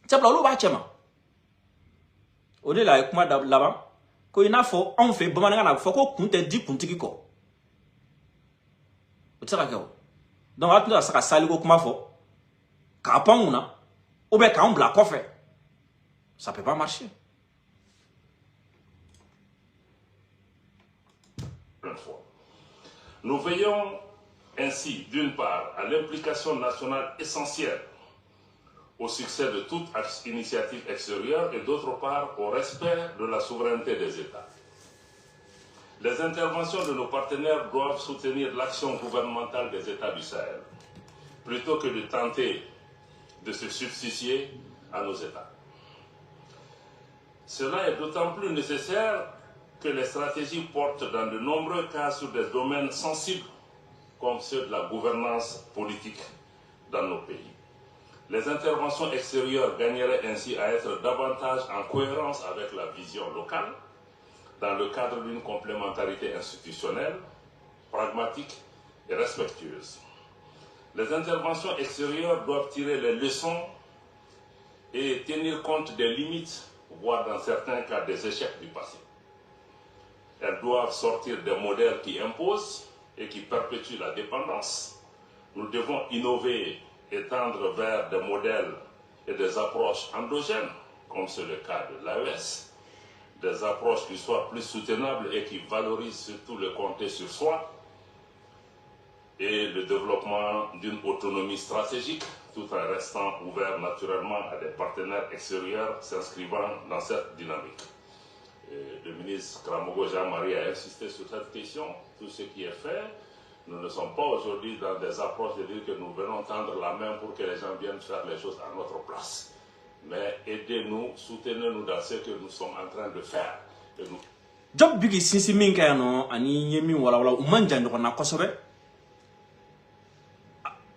tabla olu ba chema o de la kuma da laba ko ina fo on fait bamananga na fo ko kunte di kuntiki ko o tsaka ko donc atunda saka sali ko kuma fo ka panguna ou be ka on bla ko fait ça peut pas marcher. Nous veillons ainsi, d'une part, à l'implication nationale essentielle au succès de toute initiative extérieure et d'autre part au respect de la souveraineté des États. Les interventions de nos partenaires doivent soutenir l'action gouvernementale des États du Sahel, plutôt que de tenter de se substituer à nos États. Cela est d'autant plus nécessaire que les stratégies portent dans de nombreux cas sur des domaines sensibles comme ceux de la gouvernance politique dans nos pays. Les interventions extérieures gagneraient ainsi à être davantage en cohérence avec la vision locale, dans le cadre d'une complémentarité institutionnelle, pragmatique et respectueuse. Les interventions extérieures doivent tirer les leçons et tenir compte des limites, voire dans certains cas des échecs du passé. Elles doivent sortir des modèles qui imposent et qui perpétuent la dépendance. Nous devons innover et tendre vers des modèles et des approches endogènes, comme c'est le cas de l'AES, des approches qui soient plus soutenables et qui valorisent surtout le compter sur soi et le développement d'une autonomie stratégique tout en restant ouvert naturellement à des partenaires extérieurs s'inscrivant dans cette dynamique. Le ministre Karamogo Jean-Marie a insisté sur cette question. Tout ce qui est fait, nous ne sommes pas aujourd'hui dans des approches de dire que nous venons tendre la main pour que les gens viennent faire les choses à notre place. Mais aidez-nous, soutenez-nous dans ce que nous sommes en train de faire. Et nous... Job bigi sinsi min kaya no ani yemi wala wala umanja ndo na kosobe.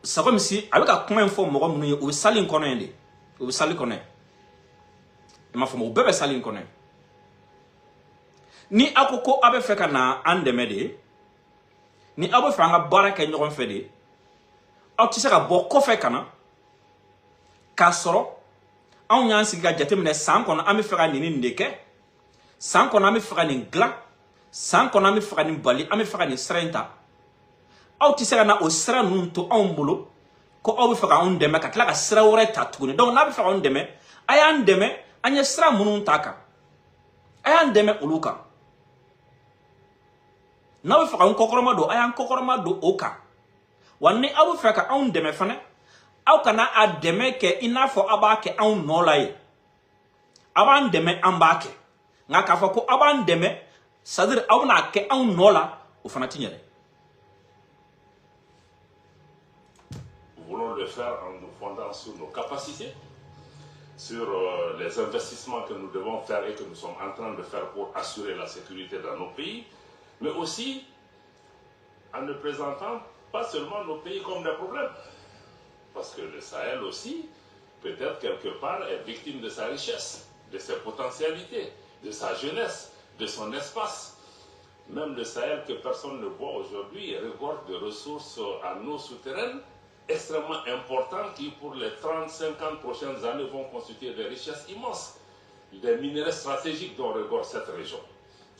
Ça comme si avec a comment info mo mu o sali kono yende. O sali kono. E ma fo mo bebe sali kono. Ni akoko abe feka na andeme de. Ni abe fa nga baraka nyogon fe de. Aw ti se ka bo ko fe kana. Ka soro aw nyan siga jatemne san kono ame feka ni ndeke. San kono ame feka ni gla. San kono ame feka ni bali ame feka ni srenta. Aw ti se ka na o sra nun to aw mbolo ko aw be feka on deme ka tla ka sra wore tatuguni. Donc na be feka on deme ayan deme anya sra munun taka. Ayan deme uluka. Na be feka on kokoroma do ayan kokoroma do oka. Wanni aw be feka on deme fane aw kana a deme ke inafo abake on nolaye. Aban deme ambake. Nga ka fa ko aban deme c'est-à-dire aw na ke on nola o fana tinyere. Nous voulons le faire en nous fondant sur nos capacités, sur les investissements que nous devons faire et que nous sommes en train de faire pour assurer la sécurité dans nos pays, mais aussi en ne présentant pas seulement nos pays comme des problèmes. Parce que le Sahel aussi, peut-être quelque part, est victime de sa richesse, de ses potentialités, de sa jeunesse, de son espace. Même le Sahel que personne ne voit aujourd'hui regorge de ressources en eau souterraine extrêmement importantes qui, pour les 30-50 prochaines années, vont constituer des richesses immenses, des minerais stratégiques dont regorge cette région.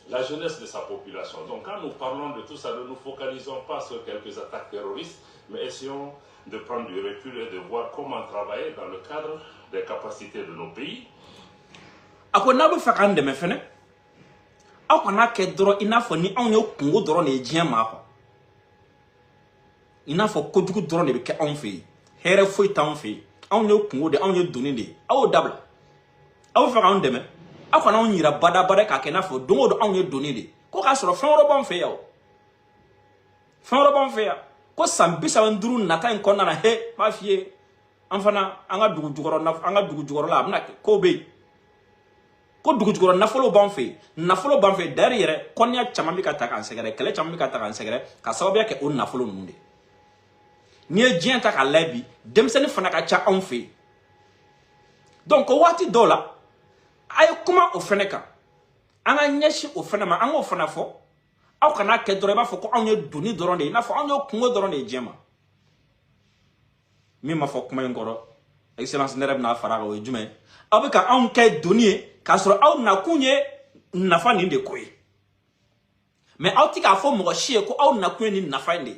La jeunesse de sa population. Donc quand nous parlons de tout ça, ne nous focalisons pas sur quelques attaques terroristes, mais essayons de prendre du recul et de voir comment travailler dans le cadre des capacités de nos pays. Ako na be faka ndeme fene ako na ke doro inafo ni on yo kungo doro ne jiema ko inafo ko dugu doro ne be ke on fi here foi ta on fi on yo kungo de on yo doni de awo dabla awo faka ndeme ako na on yira bada bada ka ke nafo dongo do on yo doni de ko ka soro fen ro bon fe ya o fen ro bon fe ya ko sambi nduru nata en konna na he ma fie anfana anga dugu jugoro na anga dugu jugoro la amna ko be ko dugu jugoro nafolo banfe derrière konya chamambi ka ta kan segere kele chamambi ka ta kan segere ka sababu yake on nafolo nunde ni e jien ta ka lebi demseni fana ka cha on fe donc wati dola ay kuma o feneka anga nyeshi o fena ma anga o fana fo aw kana ke doro ba fo ko anya duni doro de na fo anya kungo doro de jema mi ma fo kuma ngoro excellence nereb na faraga o jume abika an ke duni ka soro aw na kunye nafa ni de koyi mais aw ti ka fo mo chie ko aw na kunye ni nafa ndi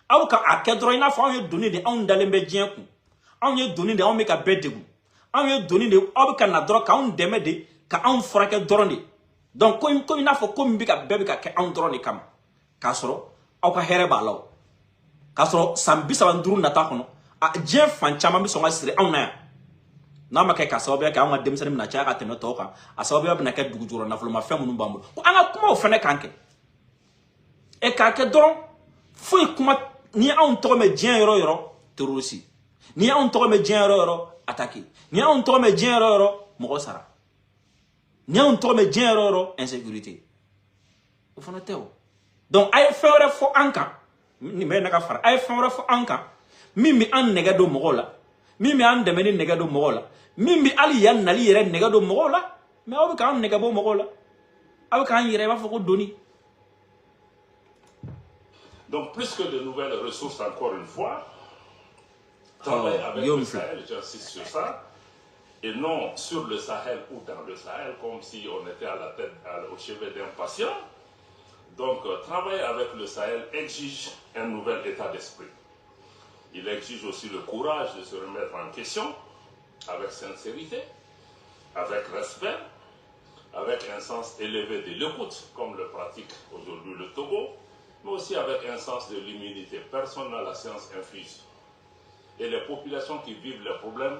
aw ka akedro ina fo an doni de an dalembe jien ku an ye doni de an me ka bedegu an ye doni de aw ka na dro ka an deme de ka an fora ke doroni donc ko ina fo ko mbi ka bebe ka ke an doroni kam ka soro aw ka here ba law ka soro sambisa banduru nata kono a jien fan chama mi so ma sire an na na ma kai ka sababu yake an dem sanim na cha ka teno to ka a sababu ya na ka dugu juro na fulma femu nu bambu ko an kuma o fene kanke e ka ke don foi kuma ni an to me dien yoro terrorisme ni an to me dien yoro attaquer ni an to me dien yoro mo sara ni an to me dien yoro insécurité o fona tewo donc ay fere fo anka ni me na ka fara ay fere fo anka mimi an nega do mo la mimi an de meni nega do mo la mimi ali yan nali yere nega do mo la mais aw ka an nega bo mo la aw ka an yere ba fo ko doni. Donc plus que de nouvelles ressources encore une fois, travailler avec le Sahel, j'insiste sur ça, et non sur le Sahel ou dans le Sahel comme si on était à la tête, au chevet d'un patient. Donc travailler avec le Sahel exige un nouvel état d'esprit. Il exige aussi le courage de se remettre en question, avec sincérité, avec respect, avec un sens élevé de l'écoute, comme le pratique aujourd'hui le Togo, mais aussi avec un sens de l'humilité. Personne n'a la science infuse. et les populations qui vivent les problèmes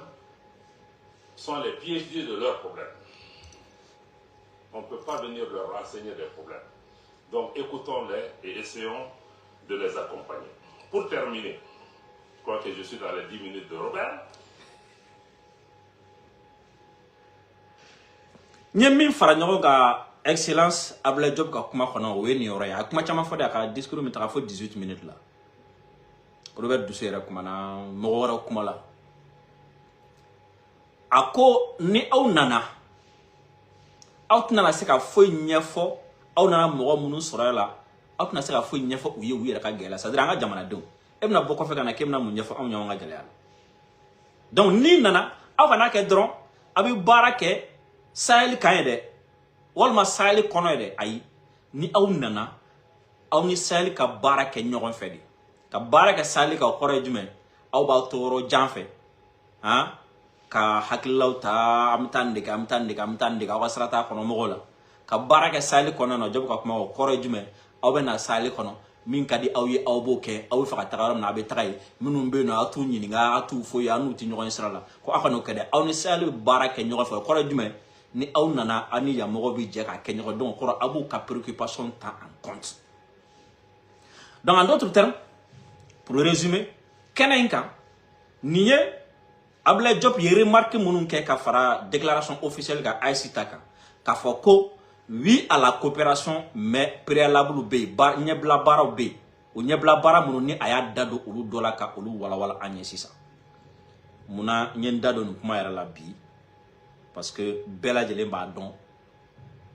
sont les piégés de leurs problèmes. On ne peut pas venir leur renseigner des problèmes. Donc écoutons-les et essayons de les accompagner. Pour terminer, je crois que je suis dans les 10 minutes de Robert. Nyemi faranyogo ga excellence Abdoulaye Diop ka kuma khona o yeni yoro ya kuma chama foda ka discours mi ta fo 18 minutes la Robert Doucera kuma na mogora kuma la ako ni aw nana se ka fo nyefo aw nana mogo munu soro la aw tna se ka fo nyefo uye uye ka gela sa dira nga jamana do e bna boko fe kana kemna mu nyefo aw nyonga gela donc ni nana aw kana ke dron abi barake Sahel kayede walma Sahel konoyede ay ni aw nana aw ni Sahel ka barake nyogon fedi ka barake Sahel ka khore jume aw ba toro janfe ha ka hakilauta amtande ka wasrata kono mogola ka barake Sahel kono no job ka kuma ko khore jume aw be na Sahel kono min kadi aw yi aw boke aw fa tagaram na be tagay minum be no atu nyini nga atu fo ya nuti nyogon srala ko akano kede aw ni Sahel barake nyogon fo khore jume ni aw nana ani ya mogo bi je ka kenyo donc ko abu ka préoccupation ta en compte. Donc en d'autres termes, pour résumer, kenenka niye Abdoulaye Diop y remarque munun ke ka fara déclaration officielle ga Aïsitaka ka foko oui à la coopération mais préalable be bar nyebla bara be o nyebla bara munun ni aya dado ulu dola ka ulu wala wala anye sisa muna nyen dado nu kuma yara la bi parce que bela jele ba don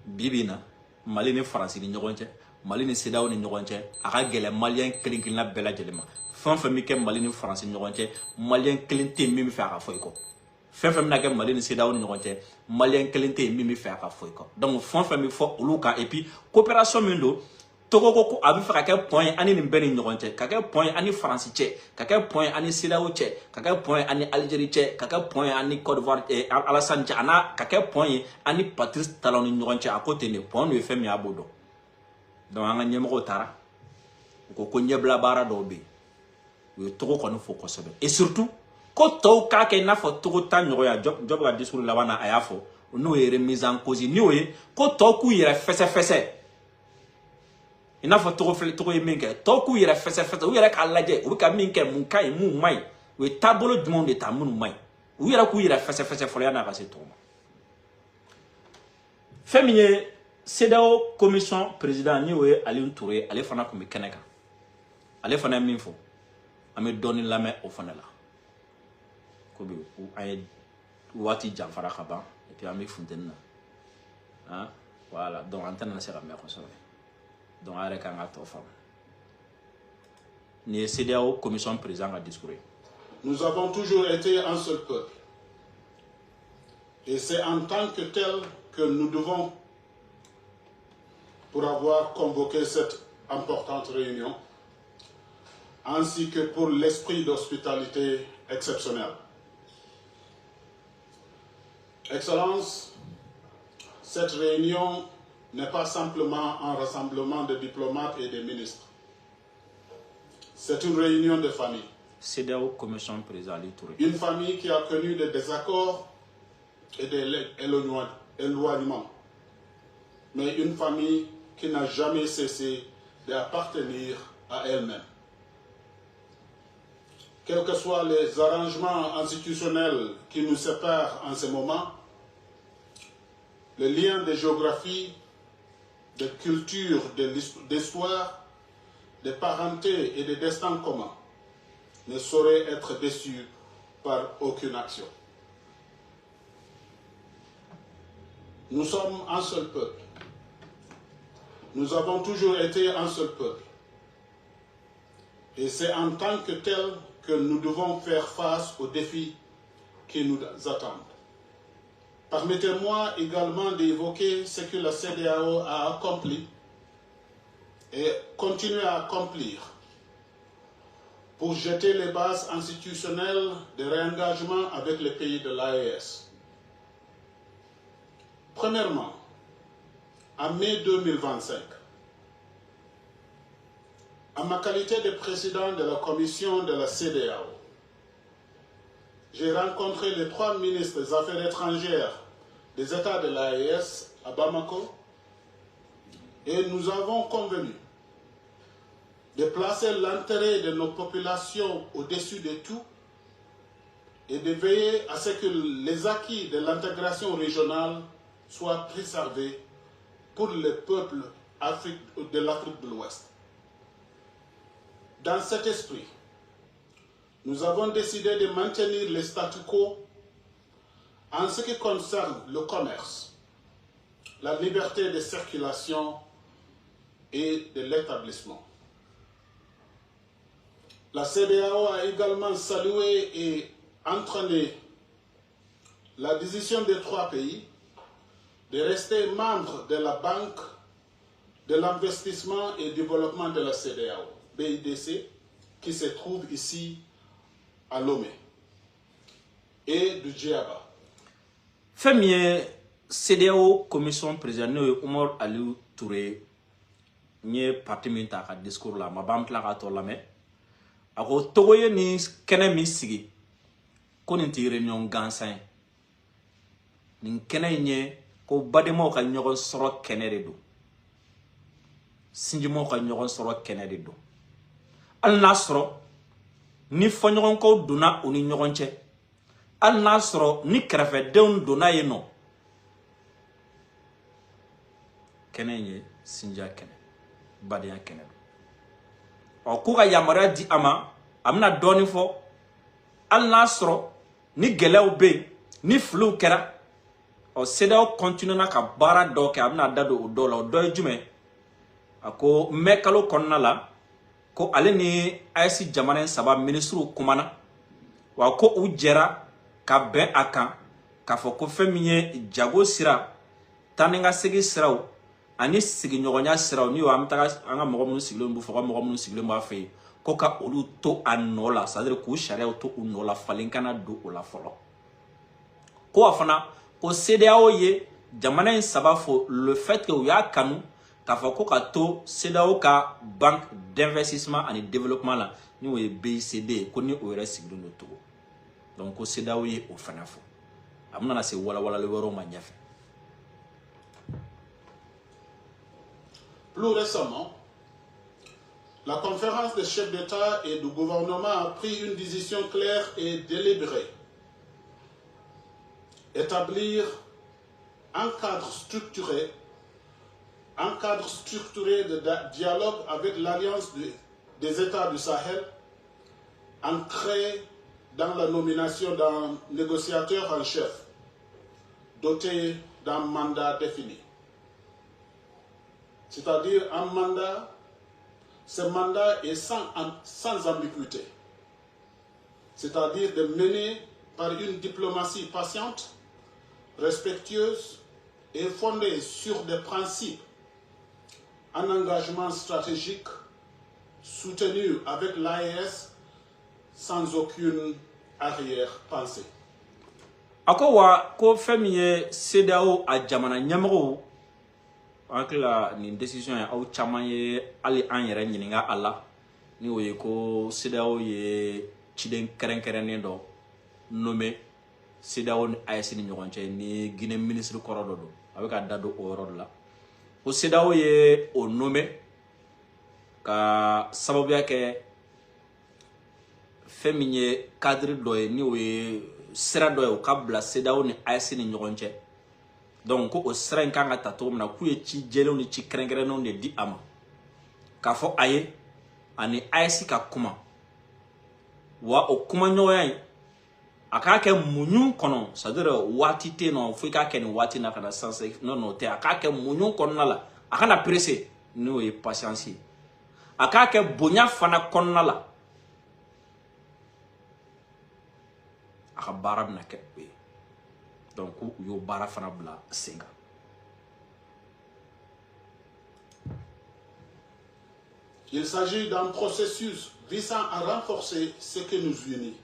bibina Mali ni France ni ñogonte Mali ni CEDEAO ni ñogonte aka gele malien klinkil na bela jele ma fenfe mi ke Mali ni France ni ñogonte malien klinte mi fa aka foy ko fenfe mi na ke Mali ni CEDEAO ni ñogonte malien klinte mi fa aka foy ko donc fenfe mi fo uluka et puis coopération mi do Togo ko abi fa ka point ani ni beni ñogonte ka point ani France che ka point ani CEDEAO che ka point ani Algérie che ka point ani Côte d'Ivoire et Alassane che ana ka point ani Patrice Talon ni ñogonte à côté ne point no femi abodo donc anga ñemko tara ko ñebla bara do be we togo ko no fo ko sobe et surtout ko to ka ke na fo togo tan ñogo ya job ga discours la wana ayafo no e remise en cause ni oye ko to ku yira fesse ina fo togo fele togo yeminke to ku yira fesse u yira ka laje u ka minke mun kai mu mai we tabolo du monde ta mun mai u yira ku yira fesse fo ya na ka se to femiye CEDEAO commission président ni we Aliou Touré ale fana ko mi keneka ale fana min fo ame doni lame o fana la ko bi u ay wati jamfara khaba et puis ame fundenna hein voilà donc antenne na sera me ko so donc arrêt quand on femme ni CEDEAO commission président a discours. Nous avons toujours été un seul peuple et c'est en tant que tel que nous devons, pour avoir convoqué cette importante réunion, ainsi que pour l'esprit d'hospitalité exceptionnel. Excellence, cette réunion n'est pas simplement un rassemblement de diplomates et de ministres. C'est une réunion de famille. CEDEAO commission président Touré. Une famille qui a connu des désaccords et des éloignements. Mais une famille qui n'a jamais cessé d'appartenir à elle-même. Quels que soient les arrangements institutionnels qui nous séparent en ce moment, le lien de géographie, de culture, d'histoire, de parenté et de destin commun ne saurait être déçu par aucune action. Nous sommes un seul peuple. Nous avons toujours été un seul peuple. Et c'est en tant que tel que nous devons faire face aux défis qui nous attendent. Permettez-moi également d'évoquer ce que la CEDEAO a accompli et continue à accomplir pour jeter les bases institutionnelles de réengagement avec les pays de l'AES. Premièrement, en mai 2025, en ma qualité de président de la commission de la CEDEAO, j'ai rencontré les 3 ministres des Affaires étrangères des États de l'AES à Bamako et nous avons convenu de placer l'intérêt de nos populations au-dessus de tout et de veiller à ce que les acquis de l'intégration régionale soient préservés pour les peuples de l'Afrique de l'Ouest. Dans cet esprit, nous avons décidé de maintenir le statu quo en ce qui concerne le commerce, la liberté de circulation et de l'établissement. La CEDEAO a également salué et entraîné la décision des 3 pays de rester membres de la Banque de l'investissement et développement de la CEDEAO, BIDC, qui se trouve ici à Lomé, et du Djaba. Femme CEDEAO commission président Omar Aliou Touré nye parti min ta ka discours la ma bam tla ka to la me ako togoye ni kene mi sigi ko ni ti réunion gansan ni kene nye ko bademo ka nyogon soro kene de do sinjimo ka nyogon soro kene de do al nasro ni fo nyogon ko duna oni nyogon che al nasro ni krefe deun duna yeno kene nye sinja kene badiya kene o ko ka yamara di ama amna doni fo al nasro ni gelew be ni flu kera o CEDEAO continue na ka bara do ke amna dado o do la do jume ako mekalo konna la ko ale ni IC jamana saba ministru kumana wa ko u jera ka ben akan ka fo ko femiye jago sira taninga sigi siraw ani sigi nyogonya siraw ni wa amtaga anga mogo mun siglo mbu fo mogo mun siglo mba fe ko ka olu to anola ça veut dire ko sharia to unola falinkana do ola folo ko afana ko CEDEAO ye jamana saba fo le fait que ya kanu ka fo ko ka to CEDEAO ka banque d'investissement et de développement la ni o BICD ko ni o yere siglo no to donc ko CEDEAO ye o fana fo amna na se wala wala le woro ma nyafe. Plus récemment, la conférence des chefs d'État et du gouvernement a pris une décision claire et délibérée. Établir un cadre structuré de dialogue avec l'Alliance des États du Sahel, ancré dans la nomination d'un négociateur en chef, doté d'un mandat défini. C'est-à-dire un mandat, ce mandat est sans ambiguïté. C'est-à-dire de mener par une diplomatie patiente, respectueuse et fondée sur des principes, un engagement stratégique soutenu avec l'AES sans aucune arrière-pensée. Akowa ko femiye CEDEAO a jamana nyamro la ni décision ya au chama ye ali an yere nyininga ala ni oye ko CEDEAO ye chiden keren do nommé CEDEAO ni AES ni nyogonche ni Guinée ministre korodo do avec a dado o rod la ko CEDEAO ye o nommé ka sababu yake feminye cadre do ni oye sera do ka bla CEDEAO ni AES ni nyogonche donc ko o seren kanga tato na ku ye ci jelo ni ci krengere non de di ama ka fo aye ani AES ka kuma wa o kuma nyoyan aka ke munyun kono ça veut dire wati te no fo ka ke ni wati na kana sans non te aka ke munyun kono na la aka na pressé no e patience aka ke bonya fana kono na la aka barab na ke donc yo bara fana bla senga. Il s'agit d'un processus visant à renforcer ce qui nous unit.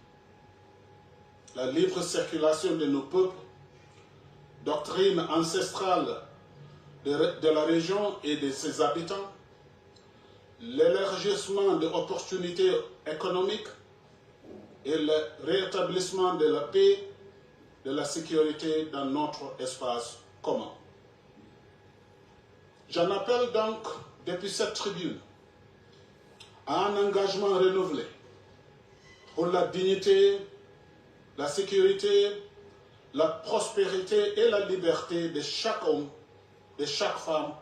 La libre circulation de nos peuples, doctrine ancestrale de la région et de ses habitants, l'élargissement des opportunités économiques, et le rétablissement de la paix, de la sécurité dans notre espace commun. J'en appelle donc depuis cette tribune à un engagement renouvelé pour la dignité, la sécurité, la prospérité et la liberté de chaque homme, de chaque femme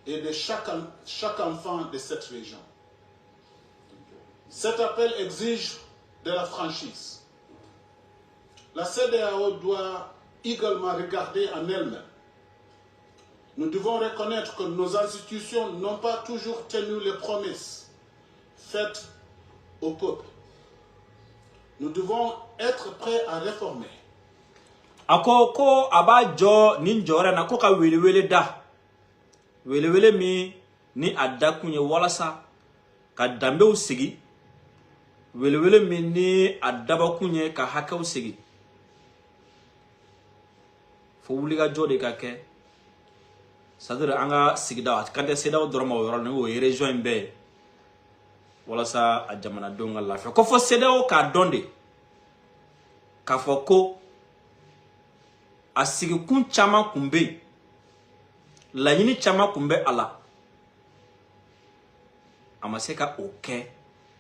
et de chaque enfant de cette région. Cet appel exige de la franchise. La CEDEAO doit également regarder en elle-même. Nous devons reconnaître que nos institutions n'ont pas toujours tenu les promesses faites au peuple. Nous devons être prêts à réformer. Ako ko aba jo nin jora na ko ka wele da. Wele mi ni adda kunye walasa ka dambe usigi. Wele mi ni adaba kunye ka haka usigi. Fo wuliga jode ka ke. Sadira anga sigida kante sedaw doroma woro ne wo region be. Walasa a jamana donga lafiya ko fo sedaw ka donde. Ka fo ko a sigi kun caman kun bɛ yen laɲini caman kun bɛ a la a ma se ka o kɛ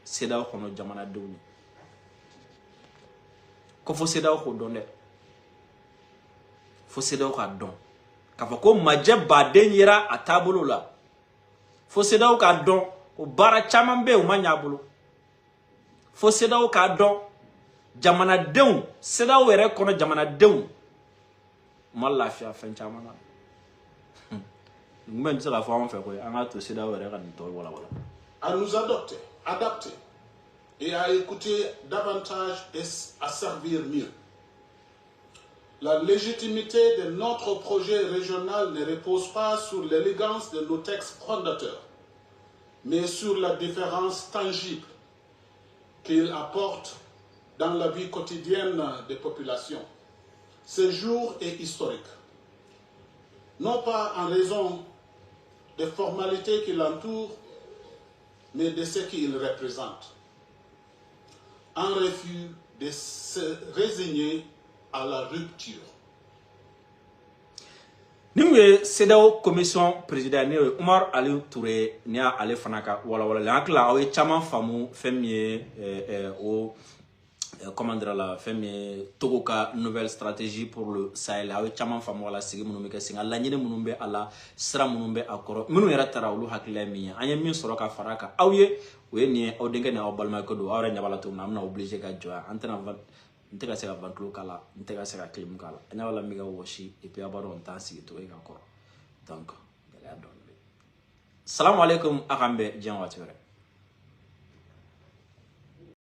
CEDEAO kɔnɔ jamanadenw ye ko fo CEDEAO k'o dɔn dɛ fo CEDEAO k'a dɔn k'a fɔ ko majɛ baden yera a taabolo la fo CEDEAO k'a dɔn ko baara caman bɛ yen o ma ɲɛ a bolo fo CEDEAO k'a dɔn jamanadenw CEDEAO yɛrɛ kɔnɔ jamanadenw ma lafiya fɛn caman na ngumɛ tɛ se ka fɔ an fɛ koyi an ka to CEDEAO yɛrɛ ka nin tɔ wala wala. À nous adapter et à écouter davantage et à servir mieux. La légitimité de notre projet régional ne repose pas sur l'élégance de nos textes fondateurs, mais sur la différence tangible qu'il apporte dans la vie quotidienne des populations. Ce jour est historique, non pas en raison des formalités qui l'entourent, mais de ce qu'il représente. Un refus de se résigner à la rupture. Nous sommes CEDEAO commission président Umar Aliou Touré ni ale fana ka wala wala la akla awe chama famu femie au comment dire la femie Togo ka nouvelle stratégie pour le Sahel awe chama famu wala sigi munu meka singa la nyine munu be ala sra munu be akoro munu yara tara ulu hakila mi anya min soro ka faraka awye we ni o denga na obalma ko do awre nyabala to na obligé ka joa antena nteka se ka ventilo kala nteka se ka clim kala anya wala mi ga woshi et puis abaro on sigi to e ka koro donc gala don salam alaikum akambe janwa tere